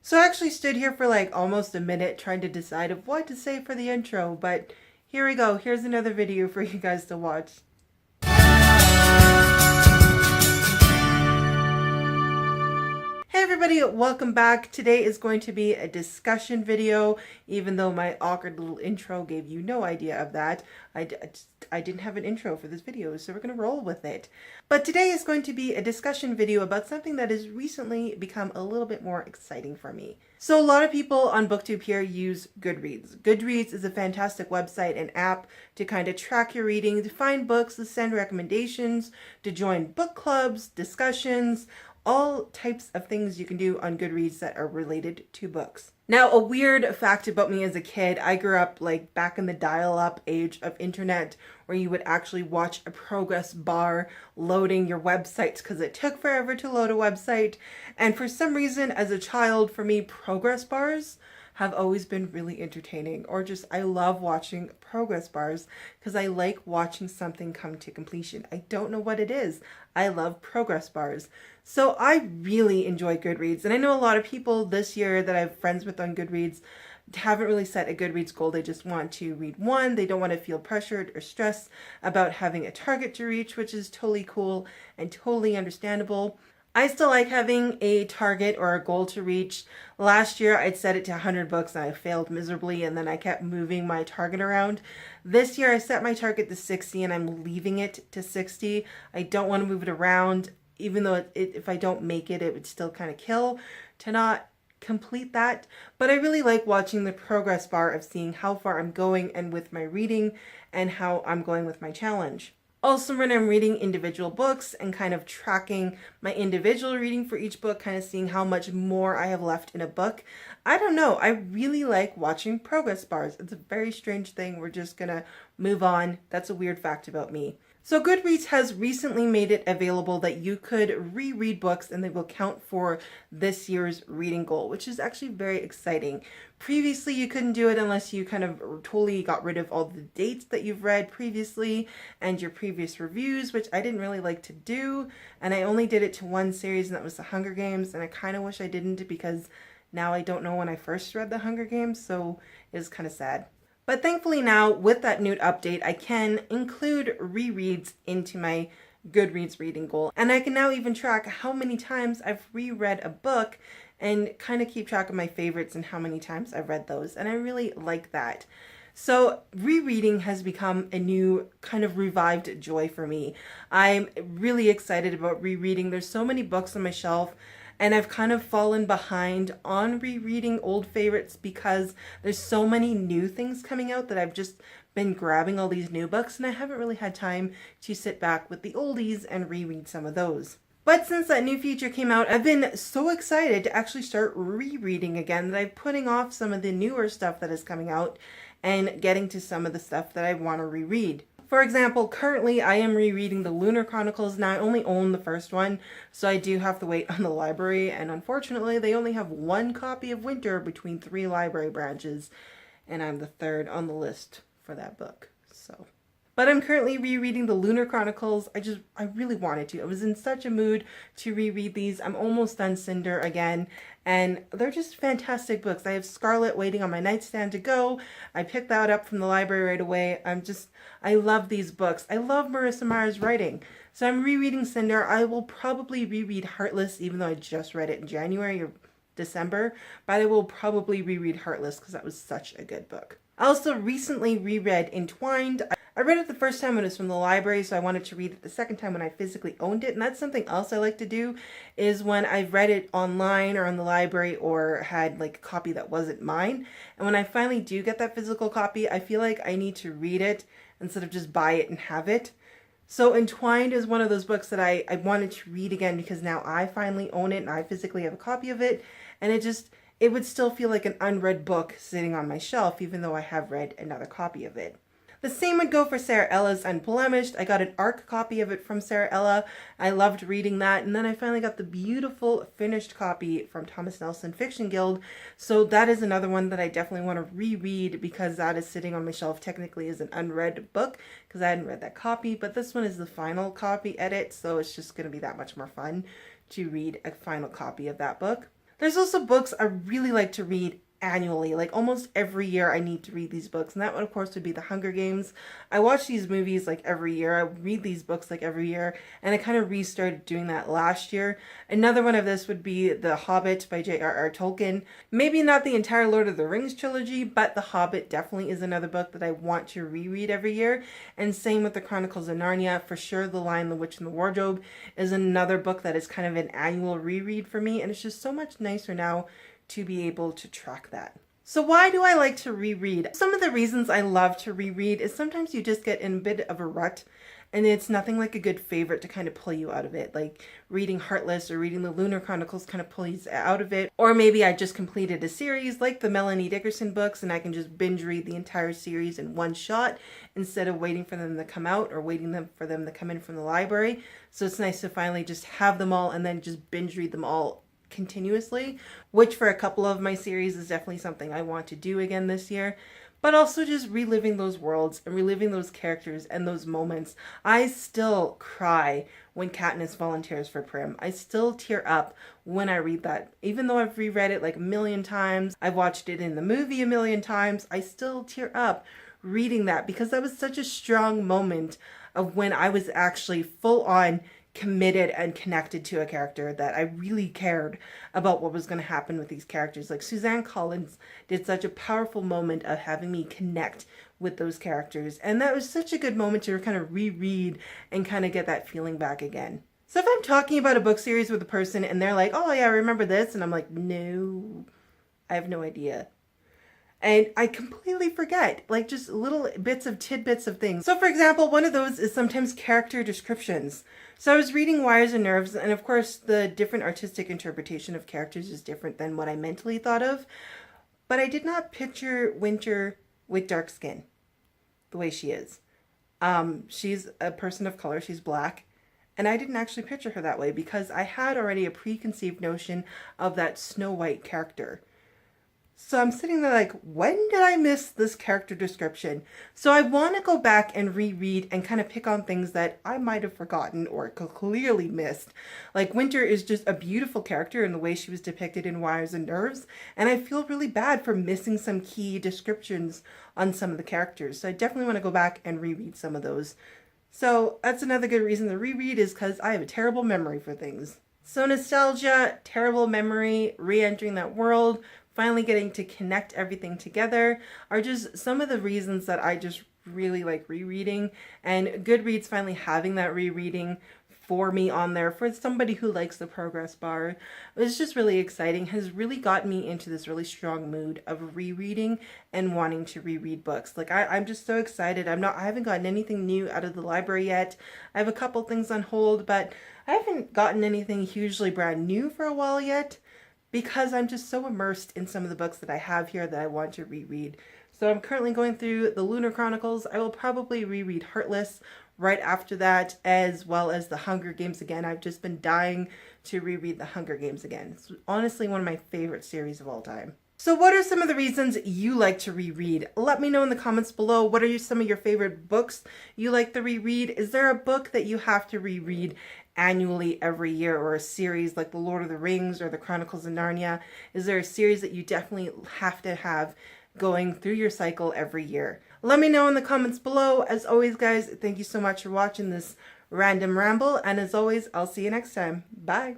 So I actually stood here for like almost a minute trying to decide of what to say for the intro, but here we go. Here's another video for you guys to watch. Hey everybody, welcome back. Today is going to be a discussion video, even though my awkward little intro gave you no idea of that. I didn't have an intro for this video, so we're going to roll with it. But today is going to be a discussion video about something that has recently become a little bit more exciting for me. So a lot of people on BookTube here use Goodreads. Goodreads is a fantastic website and app to kind of track your reading, to find books, to send recommendations, to join book clubs, discussions, all types of things you can do on Goodreads that are related to books. Now, a weird fact about me as a kid, I grew up like back in the dial-up age of internet where you would actually watch a progress bar loading your websites because it took forever to load a website. And for some reason, as a child, for me, progress bars have always been really entertaining, or just I love watching progress bars because I like watching something come to completion. I don't know what it is. I love progress bars. So I really enjoy Goodreads, and I know a lot of people this year that I have friends with on Goodreads haven't really set a Goodreads goal. They just want to read one. They don't want to feel pressured or stressed about having a target to reach, which is totally cool and totally understandable. I still like having a target or a goal to reach. Last year, I'd set it to 100 books and I failed miserably, and then I kept moving my target around. This year, I set my target to 60 and I'm leaving it to 60. I don't want to move it around, even though if I don't make it, it would still kind of kill to not complete that. But I really like watching the progress bar of seeing how far I'm going and with my reading and how I'm going with my challenge. Also, when I'm reading individual books and kind of tracking my individual reading for each book, kind of seeing how much more I have left in a book, I don't know. I really like watching progress bars. It's a very strange thing. We're just gonna move on. That's a weird fact about me. So Goodreads has recently made it available that you could reread books and they will count for this year's reading goal, which is actually very exciting. Previously, you couldn't do it unless you kind of totally got rid of all the dates that you've read previously and your previous reviews, which I didn't really like to do. And I only did it to one series, and that was The Hunger Games. And I kind of wish I didn't, because now I don't know when I first read The Hunger Games, so it was kind of sad. But thankfully now, with that new update, I can include rereads into my Goodreads reading goal. And I can now even track how many times I've reread a book and kind of keep track of my favorites and how many times I've read those. And I really like that. So rereading has become a new kind of revived joy for me. I'm really excited about rereading. There's so many books on my shelf, and I've kind of fallen behind on rereading old favorites because there's so many new things coming out that I've just been grabbing all these new books, and I haven't really had time to sit back with the oldies and reread some of those. But since that new feature came out, I've been so excited to actually start rereading again that I'm putting off some of the newer stuff that is coming out and getting to some of the stuff that I want to reread. For example, currently I am rereading the Lunar Chronicles. Now I only own the first one, so I do have to wait on the library, and unfortunately they only have one copy of Winter between 3 library branches, and I'm the third on the list for that book. But I'm currently rereading the Lunar Chronicles. I really wanted to. I was in such a mood to reread these. I'm almost done Cinder again, and they're just fantastic books. I have Scarlet waiting on my nightstand to go. I picked that up from the library right away. I love these books. I love Marissa Meyer's writing. So I'm rereading Cinder. I will probably reread Heartless, even though I just read it in January or December, but I will probably reread Heartless because that was such a good book. I also recently reread Entwined. I read it the first time when it was from the library, so I wanted to read it the second time when I physically owned it. And that's something else I like to do, is when I've read it online or on the library or had like a copy that wasn't mine. And when I finally do get that physical copy, I feel like I need to read it instead of just buy it and have it. So Entwined is one of those books that I wanted to read again because now I finally own it and I physically have a copy of it. And it would still feel like an unread book sitting on my shelf, even though I have read another copy of it. The same would go for Sarah Ella's Unblemished. I got an ARC copy of it from Sarah Ella. I loved reading that. And then I finally got the beautiful finished copy from Thomas Nelson Fiction Guild. So that is another one that I definitely want to reread because that is sitting on my shelf technically as an unread book because I hadn't read that copy. But this one is the final copy edit, so it's just going to be that much more fun to read a final copy of that book. There's also books I really like to read annually. Like almost every year I need to read these books. And that one, of course, would be The Hunger Games. I watch these movies like every year. I read these books like every year. And I kind of restarted doing that last year. Another one of this would be The Hobbit by J.R.R. Tolkien. Maybe not the entire Lord of the Rings trilogy, but The Hobbit definitely is another book that I want to reread every year. And same with The Chronicles of Narnia. For sure, The Lion, the Witch, and the Wardrobe is another book that is kind of an annual reread for me. And it's just so much nicer now to be able to track that. So why do I like to reread? Some of the reasons I love to reread is sometimes you just get in a bit of a rut and it's nothing like a good favorite to kind of pull you out of it. Like reading Heartless or reading the Lunar Chronicles kind of pulls you out of it. Or maybe I just completed a series like the Melanie Dickerson books and I can just binge read the entire series in one shot instead of waiting for them to come out or waiting for them to come in from the library. So it's nice to finally just have them all and then just binge read them all continuously, which for a couple of my series is definitely something I want to do again this year. But also just reliving those worlds and reliving those characters and those moments. I still cry when Katniss volunteers for Prim. I still tear up when I read that. Even though I've reread it like a million times, I've watched it in the movie a million times, I still tear up reading that because that was such a strong moment of when I was actually full on committed and connected to a character, that I really cared about what was going to happen with these characters. Like Suzanne Collins did such a powerful moment of having me connect with those characters. And that was such a good moment to kind of reread and kind of get that feeling back again. So if I'm talking about a book series with a person and they're like, oh yeah, I remember this. And I'm like, no, I have no idea. And I completely forget, like just little bits of tidbits of things. So for example, one of those is sometimes character descriptions. So I was reading Wires and Nerves, and of course the different artistic interpretation of characters is different than what I mentally thought of. But I did not picture Winter with dark skin the way she is. She's a person of color, she's black. And I didn't actually picture her that way because I had already a preconceived notion of that Snow White character. So I'm sitting there like, when did I miss this character description? So I want to go back and reread and kind of pick on things that I might have forgotten or clearly missed. Like Winter is just a beautiful character in the way she was depicted in Wires and Nerves. And I feel really bad for missing some key descriptions on some of the characters. So I definitely want to go back and reread some of those. So that's another good reason to reread, is because I have a terrible memory for things. So nostalgia, terrible memory, re-entering that world, finally getting to connect everything together are just some of the reasons that I just really like rereading. And Goodreads finally having that rereading for me on there for somebody who likes the progress bar is just really exciting, has really gotten me into this really strong mood of rereading and wanting to reread books. Like I'm just so excited. I haven't gotten anything new out of the library yet. I have a couple things on hold, but I haven't gotten anything hugely brand new for a while yet, because I'm just so immersed in some of the books that I have here that I want to reread. So I'm currently going through the Lunar Chronicles. I will probably reread Heartless right after that, as well as the Hunger Games again. I've just been dying to reread the Hunger Games again. It's honestly one of my favorite series of all time. So what are some of the reasons you like to reread? Let me know in the comments below. What are some of your favorite books you like to reread? Is there a book that you have to reread annually every year, or a series like The Lord of the Rings or The Chronicles of Narnia? Is there a series that you definitely have to have going through your cycle every year? Let me know in the comments below. As always, guys, thank you so much for watching this random ramble. And as always, I'll see you next time. Bye.